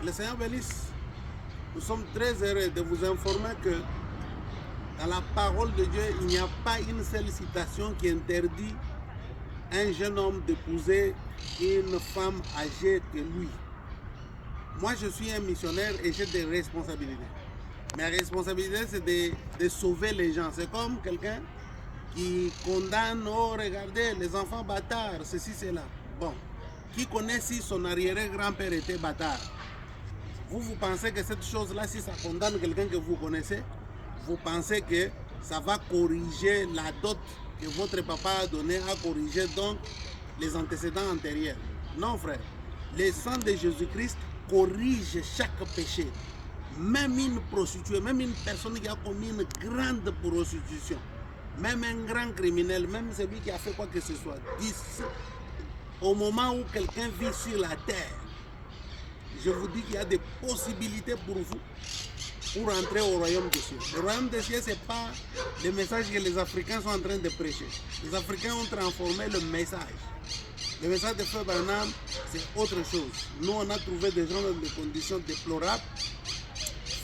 Le Seigneur bénisse. Nous sommes très heureux de vous informer que dans la parole de Dieu, il n'y a pas une seule citation qui interdit un jeune homme d'épouser une femme âgée que lui. Moi, je suis un missionnaire et j'ai des responsabilités. Ma responsabilité, c'est de sauver les gens. C'est comme quelqu'un qui condamne, oh, regardez, les enfants bâtards, ceci, cela. Bon, qui connaît si son arrière-grand-père était bâtard? Vous pensez que cette chose-là, si ça condamne quelqu'un que vous connaissez, vous pensez que ça va corriger la dot que votre papa a donnée, a corrigé donc les antécédents antérieurs? Non, frère. Le sang de Jésus-Christ corrige chaque péché. Même une prostituée, même une personne qui a commis une grande prostitution, même un grand criminel, même celui qui a fait quoi que ce soit, au moment où quelqu'un vit sur la terre, je vous dis qu'il y a des possibilités pour vous pour entrer au royaume des cieux. Le royaume des cieux, ce n'est pas le message que les Africains sont en train de prêcher. Les Africains ont transformé le message. Le message de Frère Branham, c'est autre chose. Nous, on a trouvé des gens dans des conditions déplorables.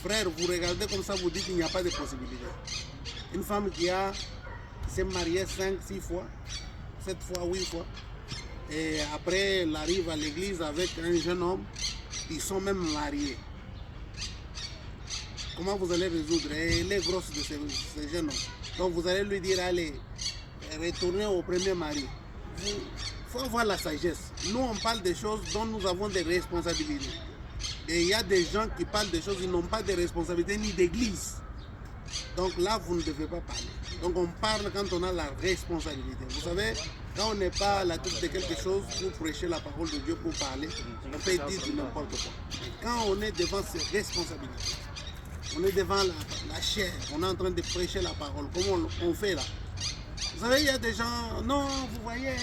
Frère, vous regardez comme ça, vous dites qu'il n'y a pas de possibilité. Une femme qui s'est mariée 5, 6 fois, 7 fois, 8 fois, et après elle arrive à l'église avec un jeune homme, ils sont même mariés. Comment vous allez résoudre? Elle est grosse de ce jeune homme. Donc vous allez lui dire, allez, retournez au premier mari. Il faut avoir la sagesse. Nous, on parle des choses dont nous avons des responsabilités. Et il y a des gens qui parlent des choses, ils n'ont pas de responsabilité ni d'église. Donc là, vous ne devez pas parler. Donc on parle quand on a la responsabilité. Vous savez, quand on n'est pas à la tête de quelque chose pour prêcher la parole de Dieu, pour parler, on peut dire n'importe quoi. Mais quand on est devant ses responsabilités, on est devant la chair, on est en train de prêcher la parole, comme on fait là. Vous savez, il y a des gens, non, vous voyez,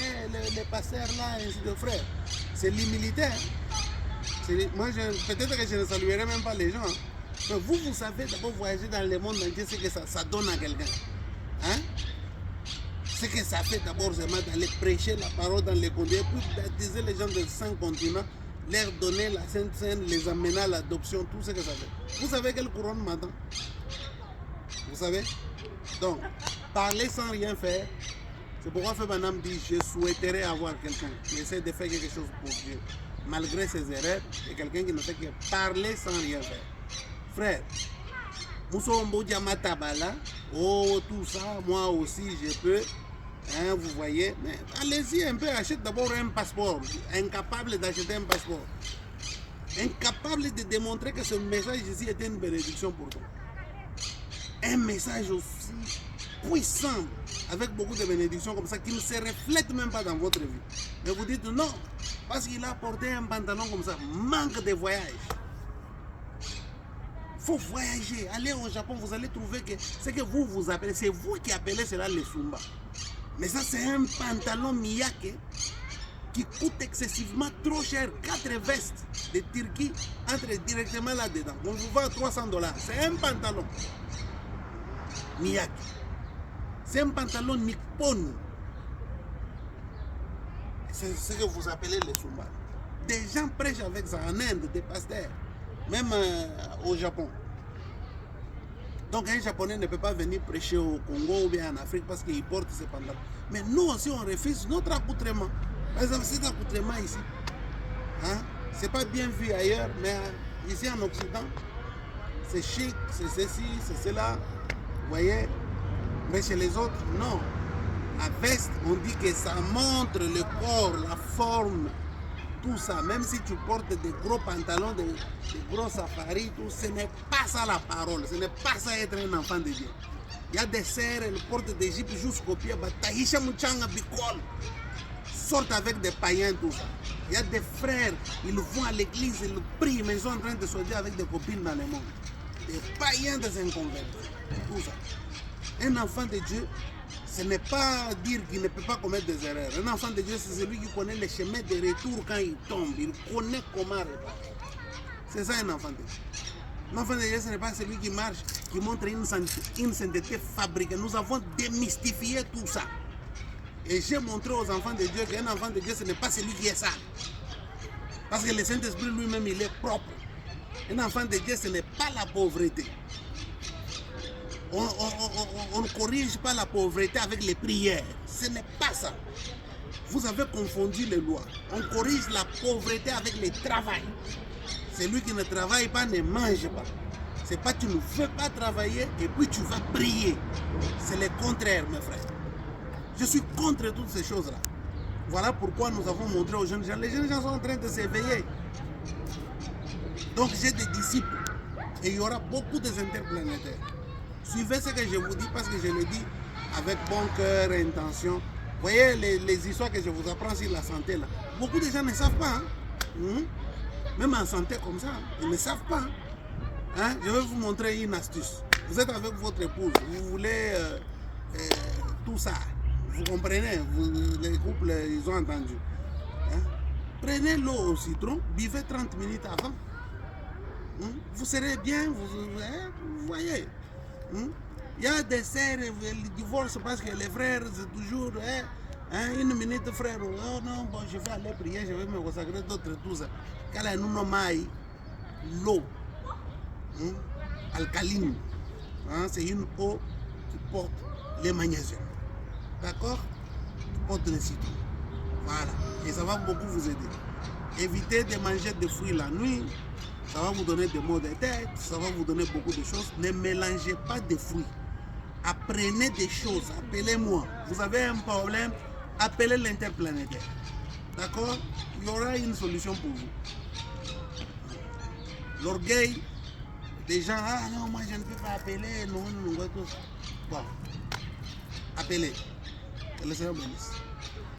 les pasteurs là, ainsi de frères, c'est l'humilité. Moi, peut-être que je ne saluerai même pas les gens. Mais vous savez d'abord voyager dans le monde entier, ce que ça donne à quelqu'un. Hein? Ce que ça fait d'abord, c'est d'aller prêcher la parole dans les continents, puis baptiser les gens de 5 continents, leur donner la Sainte Seine, les amener à l'adoption, tout ce que ça fait. Vous savez quelle couronne m'attend? Vous savez? Donc, parler sans rien faire, c'est pourquoi Frère Branham dit, je souhaiterais avoir quelqu'un qui essaie de faire quelque chose pour Dieu, malgré ses erreurs, et quelqu'un qui ne fait que parler sans rien faire. Frère, Moussombo Diamatabala, oh tout ça, moi aussi je peux, hein, vous voyez, mais allez-y un peu, achète d'abord un passeport, incapable d'acheter un passeport, incapable de démontrer que ce message ici était une bénédiction pour toi. Un message aussi puissant, avec beaucoup de bénédictions comme ça, qui ne se reflète même pas dans votre vie. Mais vous dites non, parce qu'il a porté un pantalon comme ça, manque de voyage. Il faut voyager, aller au Japon, vous allez trouver que ce que vous appelez, c'est vous qui appelez cela le Sumba. Mais ça, c'est un pantalon Miyake qui coûte excessivement trop cher. 4 vestes de Turquie entrent directement là-dedans. On vous vend 300 $. C'est un pantalon Miyake. C'est un pantalon nippon. C'est ce que vous appelez le Sumba. Des gens prêchent avec ça en Inde, des pasteurs. Même au Japon. Donc un Japonais ne peut pas venir prêcher au Congo ou bien en Afrique parce qu'il porte ses pantalons. Mais nous aussi on refuse notre accoutrement. Par exemple, cet accoutrement ici, hein, c'est pas bien vu ailleurs, mais ici en Occident, c'est chic, c'est ceci, c'est cela. Vous voyez? Mais chez les autres, non. La veste, on dit que ça montre le corps, la forme. Tout ça, même si tu portes des gros pantalons, des gros safaris, tout, ce n'est pas ça la parole, ce n'est pas ça être un enfant de Dieu. Il y a des sœurs, elles portent des jupes jusqu'au pied, Tahisha Mouchanga Bikol, sortent avec des païens, tout ça. Il y a des frères, ils vont à l'église, ils prient, mais ils sont en train de sortir avec des copines dans le monde. Des païens, des inconvertis, tout ça. Un enfant de Dieu, ce n'est pas dire qu'il ne peut pas commettre des erreurs. Un enfant de Dieu, c'est celui qui connaît les chemins de retour quand il tombe. Il connaît comment réparer. C'est ça un enfant de Dieu. Un enfant de Dieu, ce n'est pas celui qui marche, qui montre une sainteté fabriquée. Nous avons démystifié tout ça. Et j'ai montré aux enfants de Dieu qu'un enfant de Dieu, ce n'est pas celui qui est sale. Parce que le Saint-Esprit lui-même, il est propre. Un enfant de Dieu, ce n'est pas la pauvreté. On ne corrige pas la pauvreté avec les prières. Ce n'est pas ça. Vous avez confondu les lois. On corrige la pauvreté avec le travail. Celui qui ne travaille pas ne mange pas. C'est pas tu ne veux pas travailler et puis tu vas prier. C'est le contraire, mes frères. Je suis contre toutes ces choses-là. Voilà pourquoi nous avons montré aux jeunes gens. Les jeunes gens sont en train de s'éveiller. Donc j'ai des disciples. Et il y aura beaucoup des interplanétaires. Suivez ce que je vous dis parce que je le dis avec bon cœur et intention. Vous voyez les histoires que je vous apprends sur la santé là. Beaucoup de gens ne savent pas. Même en santé comme ça, ils ne savent pas. Je vais vous montrer une astuce. Vous êtes avec votre épouse, vous voulez tout ça. Vous comprenez, les couples, ils ont entendu. Prenez l'eau au citron, buvez 30 minutes avant. Vous serez bien, vous voyez. Il y a des sœurs, le divorce parce que les frères, c'est toujours une minute frère. Oh non, bon, je vais aller prier, je vais me consacrer d'autres tout ça. Quand nous nommons l'eau alcaline, c'est une eau qui porte les magnésiums. D'accord? Qui porte le citron. Voilà. Et ça va beaucoup vous aider. Évitez de manger des fruits la nuit. Ça va vous donner des maux de tête, ça va vous donner beaucoup de choses. Ne mélangez pas de fruits. Apprenez des choses, appelez-moi. Vous avez un problème, appelez l'interplanétaire. D'accord? Il y aura une solution pour vous. L'orgueil des gens, ah non, moi je ne peux pas appeler, non, non, non, bon, appelez. Que le Seigneur bénisse.